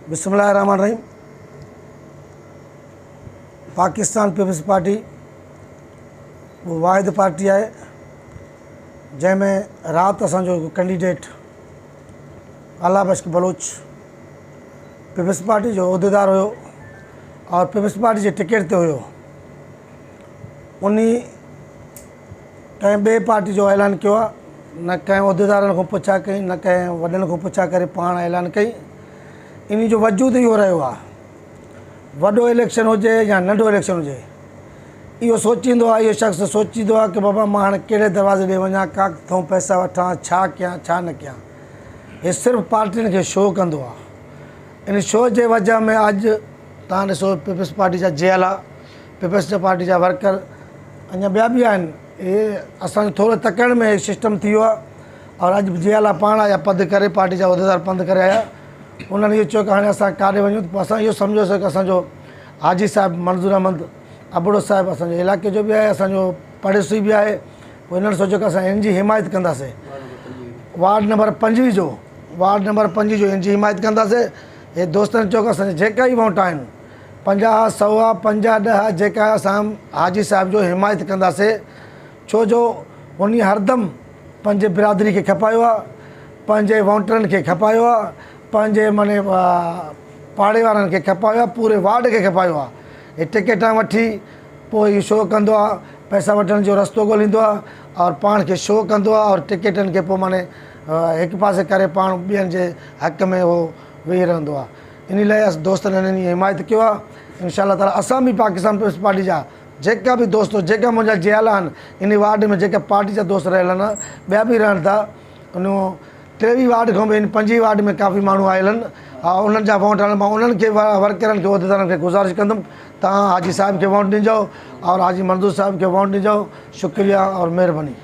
बिस्मिल्लाहिर्रहमानिर्रहीम। Pakistan peoples party वो वाहिद party है जैमें रात असो कैंडिडेट अला बख्श बलोच पीपल्स पार्टी जो उहदेदार हो और पीपल्स पार्टी के टिकट ते हो उन्हीं कें बे पार्टी जो ऐलान किया न कें उहदेदारन को पुछा कई न कें वडन को पुछा करे पाण ऐलान कई। इन जो वजूद इहो रहियो आहे, वॾो इलेक्शन हुजे या नंढो इलेक्शन हुजे, इहो सोचींदो आहे, इहो शख़्स सोचींदो आहे कि बाबा मां हाणे कहिड़े दरवाज़े ॾे वञा, किथां पैसा वठां, छा कयां छा न कयां। हे सिर्फ़ु पार्टियुनि खे शो कंदो आहे। इन शो जे वजह में अॼु तव्हां ॾिसो पीपल्स पार्टी जा जेला, पीपल्स पार्टी जा वर्कर अञा ॿिया बि आहिनि। इहे असांजो थोरो तकड़ में सिस्टम थी वियो आहे और अॼु जेला पाण आया पंधु करे, पार्टी जा उहदेदार पंधु करे आया। उन्होंने इहो चयो कि हाणे असां काॾे वञूं, पोइ असां इहो सम्झोसीं कि असांजो हाजी साहिबु मंज़ूर अहमद अबड़ो साहिबु असांजे इलाइक़े जो बि आहे, असांजो पड़ोसी बि आहे। पोइ हिननि सोचियो कि असां इन जी हिमायत कंदासीं। वार्ड नंबर 5 जो इन जी हिमायत कंदासीं। हे दोस्तनि चयो कि असांजे जेका ई वोट आहिनि 50, 100, 50, 10 जेका असां हाजी साहिब जो हिमायत कंदासीं। छो जो उन हरदम पंहिंजे बिरादरी खे खपायो आहे, पंहिंजे वोटरनि खे खपायो आहे, पंहिंजे माने पाड़े वारनि खे खपायो आहे, पूरे वार्ड खे खपायो आहे। हे टिकटां वठी पोइ इहो शो कंदो आहे, पैसा वठण जो रस्तो ॻोल्हींदो आहे और पाण खे शो कंदो आहे और टिकटनि खे पोइ माने हिकु पासे करे पाण ॿियनि जे हक़ में उहो वेही रहंदो आहे। इन लाइ असां दोस्तनि हिननि जी हिमायत कयो आहे। इंशाअल्लाह ताला असां बि पाकिस्तान पीपल्स पार्टी जा जेका बि दोस्त, जेका मुंहिंजा जियाला आहिनि इन वार्ड में, जेका पार्टी जा दोस्त रहियल आहिनि, ॿिया बि रहनि था, उन 23 वार्ड खां बि इन 5 वार्ड में काफ़ी माण्हू आयल आहिनि और उन्हनि जा वोट हाणे मां उन्हनि खे वर्करनि खे उहदेदारनि खे गुज़ारिश कंदुमि, तव्हां हाजी साहिब खे वोट ॾिजो और हाजी मंज़ूर साहिब खे वोट ॾिजो। शुक्रिया और महिरबानी।